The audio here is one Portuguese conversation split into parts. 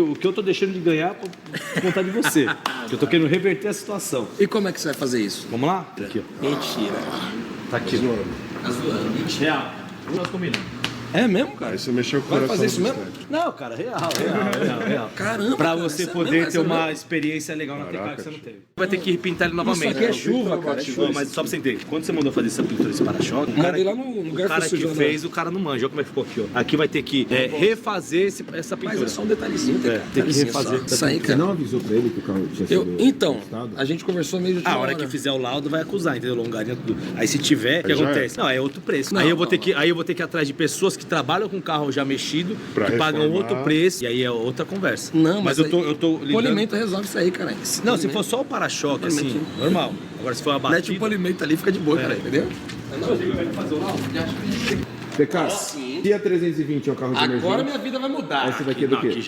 O que eu tô deixando de ganhar por conta de você. Que eu tô querendo reverter a situação. E como é que você vai fazer isso? Vamos lá? Aqui, ó. Mentira. Tá aqui. Tá zoando. Mentira. Real. Nós combinamos. É mesmo, cara? Aí você mexeu com o Vai coração fazer isso do mesmo? Vicente. Não, cara, real. Caramba, Pra cara, você isso é poder mesmo, ter isso é uma mesmo. experiência legal na TK que você não teve. Vai ter que repintar ele Isso novamente. aqui é chuva, cara. É chuva. Mas só pra você entender, quando você mandou fazer essa pintura desse para-choque, Mandei lá no lugar o cara que que sujou, fez, o cara não manja. Olha como é que ficou aqui, ó. Aqui vai ter que refazer essa pintura. Mas é só um detalhezinho, tem que detalhezinho refazer. só. Isso aí, Você cara. não avisou pra ele que o carro tinha sido Então, encostado? a gente conversou meio de A hora que fizer o laudo vai acusar, entendeu? Longarinha, tudo. Aí se tiver, o que Aí já acontece? Não, é outro preço. Não, aí eu vou não, ter que ir atrás de pessoas que trabalham com carro já mexido, Pra que pagam reformar. outro preço, e aí é outra conversa. Não, mas mas eu tô ligando. Polimento resolve isso aí, cara. Não, se for só o para-choque, assim, Polimento. normal. Agora se for uma Mete o batida... polimento ali, fica de boa, cara, entendeu? PK, se a 320 é um carro de Agora emergência, minha vida vai mudar. esse daqui é do Não, quê? aqui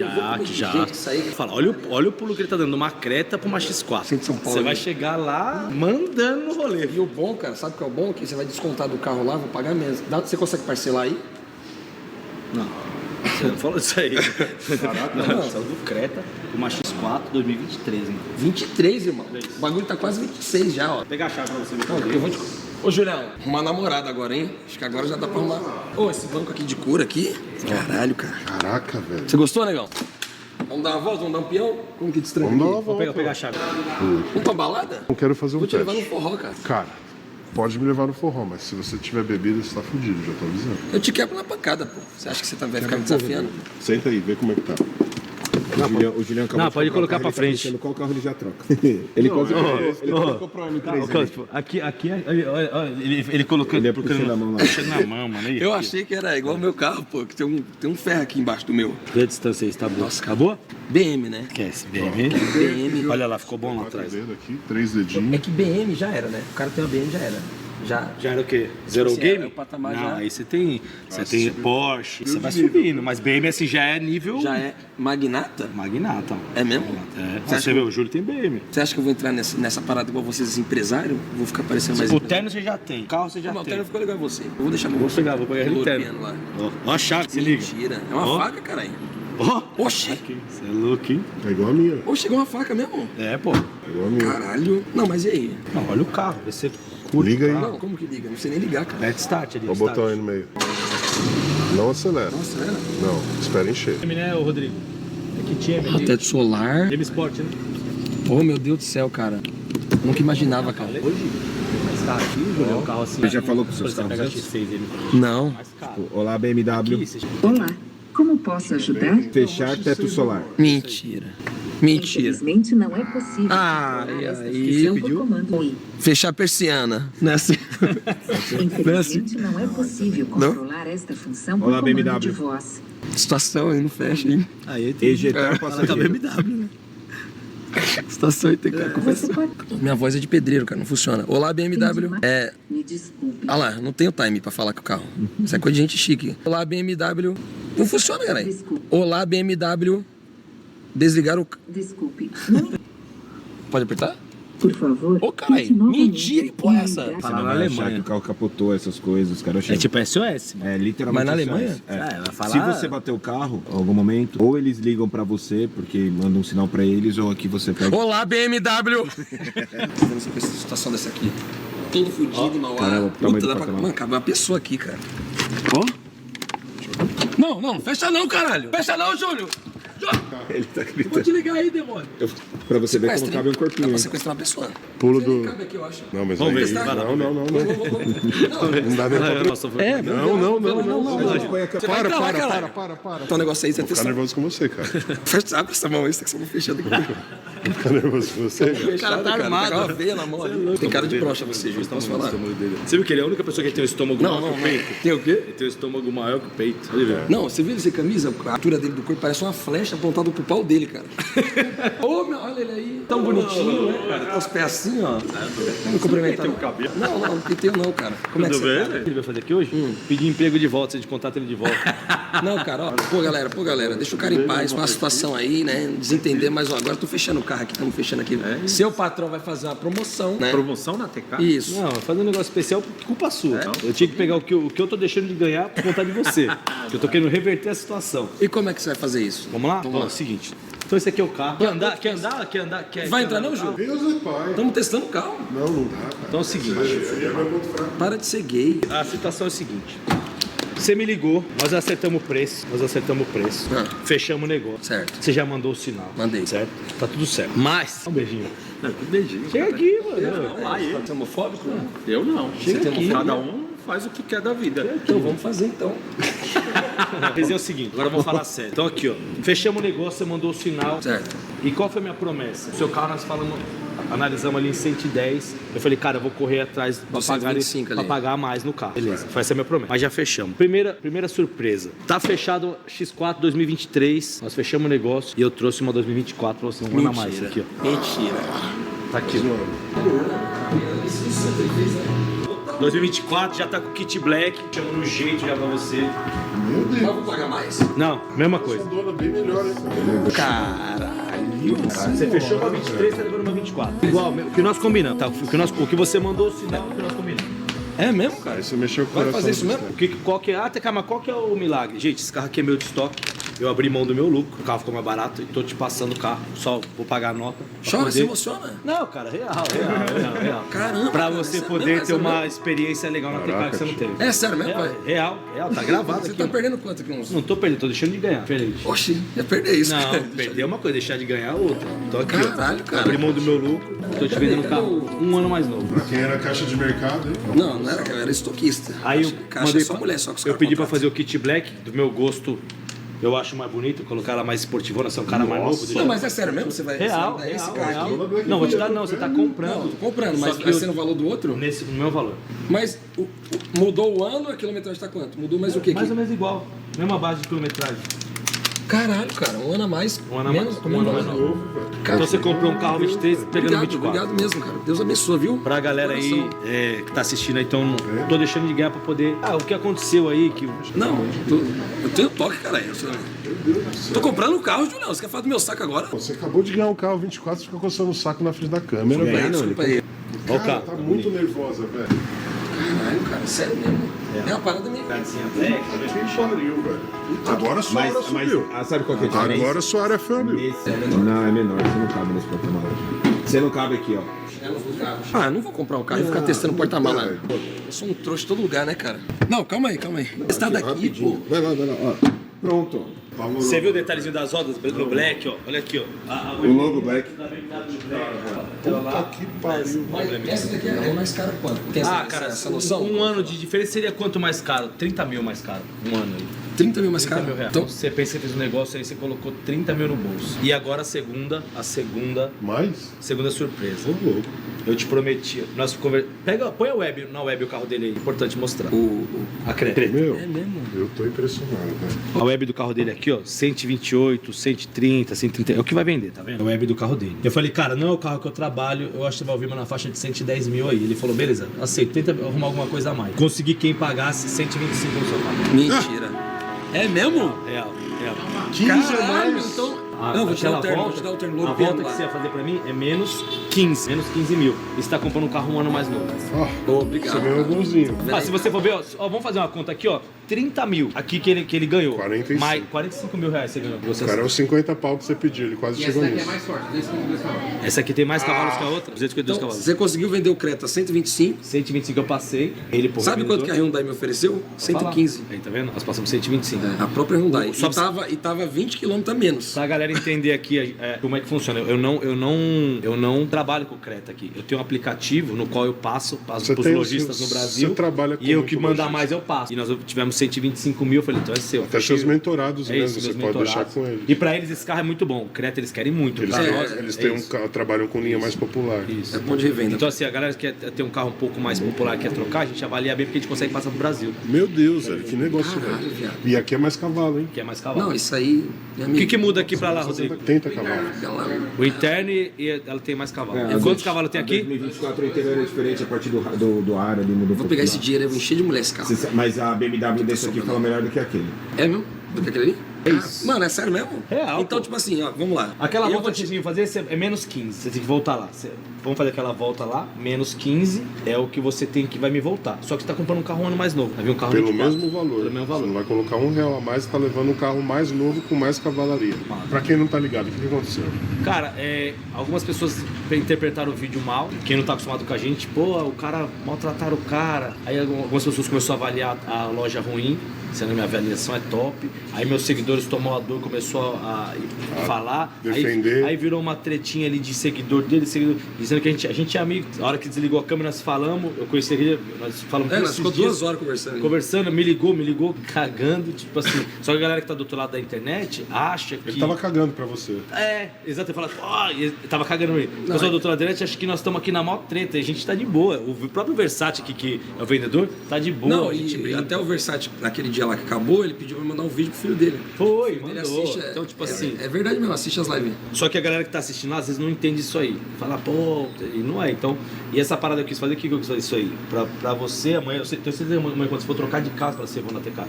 já. Gente, isso aí- Fala, olha o pulo que ele tá dando, uma Creta pra uma X4. Centro de São Paulo, Você vai né? chegar lá mandando no rolê. E o bom, cara, sabe o que é o bom? Que você vai descontar do carro lá, vou pagar menos. Você consegue parcelar aí? Não, você não falou isso aí. Não, saiu do Creta, uma X4 2023, hein? 23, irmão. O bagulho tá quase 26 já, ó. Vou pegar a chave pra você ver. Não, eu vou te... Ô, Julião, arrumar namorada agora, hein? Acho que agora já dá pra arrumar. Ô, esse banco aqui de couro aqui. Caralho, cara. Caraca, velho. Você gostou, negão? Vamos dar uma volta? Vamos dar um peão? Como que destranca? Vamos dar uma Vou volta. pegar a chave. Vamos pra balada? Eu quero fazer um Vou te teste. levar no forró, cara. Cara, pode me levar no forró, mas se você tiver bebida, você tá fudido, já tô avisando. Eu te quebro na pancada, pô. Você acha que você vai ficar me desafiando? Senta aí, vê como é que tá. O Julião acabou Não, de pode comprar o colocar carro, pra ele tá frente. pensando qual carro ele já troca. Ele colocou pro M3 ali. Aqui, ele colocou. Ele é puxando a mão lá. Puxando na mão, mano. Aí, Eu aqui. achei que era igual o meu carro, pô, que tem um ferro aqui embaixo do meu. Vê a distância aí, está boa. Nossa, acabou? BM, né? Esquece, BM. BM. Olha lá, ficou bom lá Quatro atrás. dedos aqui, 3 É dedinhos. que BM já era, né? O cara tem uma BM já era. Já. Já era o quê? Zero Assim, game? é o patamar não, já. aí você tem Porsche, você vai subindo, mas BM assim já é nível Já é magnata? magnata. É mesmo? É. Você acha Você vê, o Júlio tem BM. Você acha que eu vou entrar nessa parada igual vocês, empresário? Vou ficar parecendo mais O empresário? terno você já tem, o carro você já Não, o tem. terno ficou legal em você. Eu vou deixar no Vou pegar ele no terno. piano lá. Ó a chave, se liga. Mentira. É uma Ó. faca, caralho. Ó, Oxi. você é louco, hein? É igual a minha. Oxe, chegou uma faca mesmo. É, pô. É igual a minha. Caralho. Não, mas e aí? Não, olha o carro, vê se curte. Liga aí. Não, como que liga? Não sei nem ligar, cara. Let's start ali. Ó o botão aí no meio. Não acelera. Nossa, era? Não, espera encher. Time, né, ô Rodrigo? É que time aqui. Teto solar. Game Sport, né? Oh, meu Deus do céu, cara. Nunca imaginava, cara. Hoje, mas tá aqui, Júlio, é um carro assim. Você já falou com os por seus exemplo, pega carros X6 ele Não. mais caro. Olá, BMW. Aqui, você... Olá, como posso ajudar? Fechar teto solar. Mentira. Mentira. Infelizmente não é possível. Ah, controlar e esta aí? função por comando I. Fechar a persiana. Não é assim? Infelizmente não é possível controlar esta função por Olá, comando BMW. de voz. Situação aí, não fecha, hein? Aí tem... Ejetar Fala com a passageiro. BMW, né? Situação aí tem que Você conversar. pode... Minha voz é de pedreiro, cara, não funciona. Olá, BMW. Me desculpe. Ah lá, não tenho time pra falar com o carro. Isso é coisa de gente chique. Olá, BMW. Não funciona, cara. Desculpe. Olá, BMW. Desligar o... Desculpe. Não, Pode apertar? por favor. Ô, caralho, tente novamente mentira, que porra é essa? e ligar. Fala Você na vai achar Alemanha. que o carro capotou, essas coisas, os caras É chegam. tipo SOS. É, literalmente. Mas na isso Alemanha? É. vai falar... Se você bater o carro, em algum momento, ou eles ligam pra você, porque mandam um sinal pra eles, ou aqui você pega. Olá, BMW! Vamos ver essa situação dessa aqui. Todo fudido, mau Cara, o ar. tamanho Puta, do dá pra... porta-malas. Mano, cabe uma pessoa aqui, cara. Ó. Não, não, fecha não, caralho. Fecha não, Júlio. Ele tá Eu vou gritando. te ligar aí, demônio. Pra você ver como Sequestra, cabe um hein? corpinho. Dá pra hein? sequestrar uma pessoa. Pulo Você nem do- cabe aqui, eu acho. Não, mas Vamos aí... ver, vai lá, Não, não, não, não. Não dá nem pra... Nossa, foi... É, Não, não, não, não. A gente põe a Você vai Para, entrar lá, para, caralho. para. Então o negócio aí, você tem Ficar nervoso com você, cara. Fecha, abre essa mão aí, você tá com essa mão fechada aqui. Ficar nervoso com você, cara. Fechado, tá armado. Tá com uma veia na mão ali. Tem cara de broxa você, Júlio, estamos falando. Você viu que ele é a única pessoa que tem um estômago Não, maior não, que o não. peito? Tem o quê? Ele tem um estômago maior que o peito. Olha ele. Não, você viu ele sem camisa? A altura dele do corpo parece uma flecha apontada pro pau dele, cara. Ô, meu, olha ele aí. Tão bonitinho, né, cara? Tá os pés assim, ó. Vamos cumprimentar. Não, não penteio não, cara. Como é que Tudo você bem? tá? O que ele vai fazer aqui hoje? Pedir emprego de volta, de contato ele de volta. Não, cara, ó. Pô, galera, deixa o cara em paz com a situação aí, né? Desentender, mas ó, agora eu tô fechando o carro aqui, estamos fechando aqui. Seu patrão vai fazer uma promoção, né? Promoção na TK? Isso. Não, fazer um negócio especial por culpa sua. Eu tinha que pegar o que eu tô deixando de ganhar por conta de você. Que eu tô querendo reverter a situação. E como é que você vai fazer isso? Vamos lá? Então é o seguinte. Então esse aqui é o carro. Quer andar? Vai entrar não, Ju? Deus é pai. Estamos testando o carro. Não dá, cara. Então é o seguinte. Ele é muito fraco. Para de ser gay. A situação é a seguinte. Você me ligou, nós acertamos o preço. Ah. Fechamos o negócio. Certo. Você já mandou o sinal. Mandei. Certo? Tá tudo certo. Mas... Um beijinho. Não, que beijinho. Chega aqui, mano. Você é homofóbico? Não. Eu não. Chega aqui. Cada um faz o que quer da vida. Então vamos fazer então. Quer dizer o seguinte, agora vamos falar sério. Então aqui, ó. Fechamos o negócio, você mandou o sinal. Certo. E qual foi a minha promessa? O seu carro nós falamos, analisamos ali em 110. Eu falei, cara, eu vou correr atrás pra Do pagar, 125 ali. pra pagar mais no carro. Beleza, foi essa a minha promessa. Mas já fechamos. Primeira surpresa. Tá fechado X4 2023. Nós fechamos o negócio e eu trouxe uma 2024 pra você, um ano a mais aqui, ó. Mentira. Tá aqui, ó. 2024 já tá com kit black, chama no jeito já pra você. Meu Mas Deus. vou pagar mais? Não, mesma coisa. Essa dona é bem melhor, hein? Caralho. Você fechou uma 23, tá levando uma 24. Igual, o que nós combinamos, tá? O que você mandou, o sinal, o que nós combinamos. É mesmo, cara? Aí você mexeu com o Vai coração. fazer isso mesmo? Qual que é o milagre? Gente, esse carro aqui é meu de estoque. Eu abri mão do meu lucro, o carro ficou mais barato e tô te passando o carro. Só vou pagar a nota. pra Chora, poder- se emociona. Não, cara, real. Caramba, Pra cara, você isso é poder mesmo, ter é uma mesmo? experiência legal na Tecar que você não teve. É sério mesmo, pai? Real, tá gravado Você aqui. tá perdendo quanto aqui? Uns... Não tô perdendo, tô deixando de ganhar. Diferente. Oxi, ia perder isso, Não, cara. perder uma coisa, deixar de ganhar é outra. Então aqui, Caralho, ó, cara. abri mão do meu lucro, tô te vendendo o carro um ano mais novo. Pra quem era caixa de mercado, hein? Não era, cara, era estoquista. Aí eu Caixa mandei é só mulher, só que os eu caras pedi pra contratam. fazer o kit black, do meu gosto, eu acho mais bonito, colocar ela mais esportivona, ser um cara mais novo. Não, mas é sério mesmo? Você vai Real, você vai dar esse real, carro real. aqui? Não, vou te dar não, você tá comprando. Não, tô comprando, Só mas que vai eu- ser no valor do outro? no meu valor. Mas mudou o ano, a quilometragem tá quanto? Mudou mais o quê? Mais ou menos igual, mesma base de quilometragem. Caralho, cara, um ano a mais. Um ano a menos, mais, um ano a mais novo. Então você comprou um carro 23, pegando 24. Obrigado mesmo, cara. Deus abençoe, viu? Pra galera aí Coração. que tá assistindo aí, então não tô deixando de ganhar pra poder... Ah, o que aconteceu aí que... Não, eu tenho toque, cara. Tô comprando um carro, Julião. Você quer falar do meu saco agora? Você acabou de ganhar um carro 24, você fica coçando o saco na frente da câmera, velho. Desculpa aí. Ó o Cara, carro. tá muito nervosa, velho. Caralho, cara, sério mesmo. É uma parada meio... Que pariu, velho. Agora a sua área subiu. Sabe qual que é a diferença? Agora a sua área subiu. Não, é menor, você não cabe nesse porta-malas. Você não cabe aqui, ó. Ah, eu não vou comprar um carro e ficar testando porta-mala. Eu sou um trouxa em todo lugar, né, cara? Não, calma aí. Você tá daqui, pô. Vai lá, ó. Pronto. Você viu o detalhezinho das rodas no black, ó? Olha aqui, ó. O logo black. Puta que pariu. Mas essa daqui é mais cara quanto? Tem Cara, essa noção? um ano de diferença seria quanto mais caro? 30 mil mais caro, um ano aí. 30 mil mais 30 caro? mil reais. Então, Você pensa que fez um negócio aí, você colocou 30 mil no bolso. E agora a segunda Mais? surpresa. Ô, louco. Eu te prometi. Põe a web, na web o carro dele aí. Importante mostrar. A creta. Meu, é mesmo. eu tô impressionado, velho. A web do carro dele aqui, ó, 128, 130, 130. É o que vai vender, tá vendo? A web do carro dele. Eu falei, cara, não é o carro que eu trabalho, eu acho que você vai ouvir uma na faixa de 110 mil aí. Ele falou, beleza, aceito, tenta arrumar alguma coisa a mais. Consegui quem pagasse 125 no seu carro. Mentira. É mesmo? Real. 15 a Caralho, mais. então... Não, vou te dar o terno, vou te dar o terno A novo. volta que você ia fazer pra mim é menos 15 mil. E você tá comprando um carro um ano mais novo. Ó, Obrigado. você ganhou um golzinho. Se você for ver, ó, vamos fazer uma conta aqui, ó. 30 mil aqui que ele ganhou. 45. Mais 45 mil reais você ganhou. Você O cara é os 50 pau que você pediu, ele quase chegou nisso. Essa aqui tem mais cavalos que a outra? 252 Então, cavalos. você conseguiu vender o Creta 125. 125 eu passei. Ele, pô, Sabe quanto que a Hyundai me ofereceu? 115. Aí, tá vendo? Nós passamos 125. A própria Hyundai. Só E tava 20 km a menos. Pra galera entender aqui como é que funciona. Eu não trabalho com o Creta aqui. Eu tenho um aplicativo no qual eu passo Você pros tem o lojistas seu- no Brasil. você trabalha e eu como que mandar lojista. mais eu passo. E nós tivemos 125 mil. Eu falei, então é seu. Até seus mentorados É mesmo, isso, você meus pode deixar mentorados. com eles. E pra eles esse carro é muito bom. O Creta eles querem muito. Eles, Pra têm, nós, eles é têm isso. trabalham com linha mais popular. Isso. É ponto de revenda. Então assim, a galera que quer ter um carro um pouco mais popular, quer trocar, a gente avalia bem porque a gente consegue passar pro Brasil, Meu Deus, velho, que negócio, Caralho, velho. viado. E aqui é mais cavalo, hein? que é mais cavalo. Não, isso aí... O que muda aqui pra lá, Rodrigo? 80 cavalos. O interno e ela tem mais cavalo. E quantos cavalos tem aqui? 2024 o interior é diferente a partir do ar ali, muda um Vou pegar esse dinheiro e vou encher de mulher esse carro. Mas a BMW desse aqui fala melhor do que aquele. É mesmo? Do que aquele ali? É isso. Mano, é sério mesmo? Real, Então, pô. tipo assim, ó, vamos lá. Aquela Eu volta vou que vocês tinham que fazer é menos 15. Você tem que voltar lá. Vamos fazer aquela volta lá, menos 15 é o que você tem que vai me voltar. Só que você tá comprando um carro um ano mais novo. Vai vir um carro Pelo 24. mesmo valor. Pelo mesmo valor. Você não vai colocar R$1 a mais, tá levando um carro mais novo com mais cavalaria. Pra quem não tá ligado, o que aconteceu? Cara, algumas pessoas interpretaram o vídeo mal. Quem não tá acostumado com a gente, pô, o cara maltrataram o cara. Aí algumas pessoas começaram a avaliar a loja ruim, sendo que minha avaliação é top. Aí meus seguidores tomou a dor, começou a falar. Defender. Aí virou uma tretinha ali de seguidor dele, dizendo que a gente é amigo. A hora que desligou a câmera, nós falamos. Eu conheci ele, nós falamos nós esses ficou dias, 2 horas conversando. Conversando, me ligou, cagando, tipo assim. Só que a galera que tá do outro lado da internet acha que. Ele tava cagando pra você. Exato, ele fala, ele tava cagando ele. O pessoal do outro lado da internet acha que nós estamos aqui na maior treta, e a gente tá de boa. O próprio Versace aqui, que é o vendedor, tá de boa. Não, a gente e brinca. até o Versace, naquele dia lá que acabou, ele pediu pra mandar um vídeo pro filho dele. Foi, Ele mandou. assiste, Então, tipo assim. É verdade mesmo, assiste as lives. Só que a galera que tá assistindo lá, às vezes não entende isso aí. Fala, pô, e não é. Então, e essa parada eu quis fazer, o que eu quis fazer isso aí? Pra você, amanhã, eu tenho certeza amanhã, quando você for trocar de carro, pra você, vou na TK.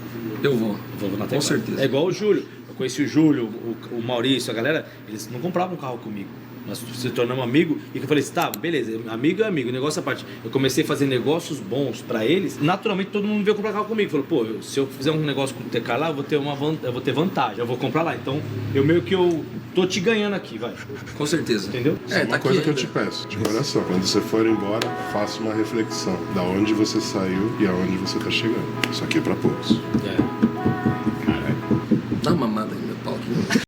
Eu vou. Eu vou na TK. Com certeza. É igual o Júlio. Eu conheci o Júlio, o Maurício, a galera, eles não compravam um carro comigo. Nós se tornamos amigo e que eu falei assim, tá, beleza, amigo é amigo, negócio à parte. Eu comecei a fazer negócios bons pra eles, naturalmente todo mundo veio comprar carro comigo. Falou, pô, se eu fizer um negócio com o TK lá, eu vou ter vantagem, eu vou comprar lá. Então, eu tô te ganhando aqui, vai. Com certeza. Entendeu? Isso é uma coisa que eu te peço, de coração. Quando você for embora, faça uma reflexão da onde você saiu e aonde você tá chegando. Isso aqui é pra poucos. É.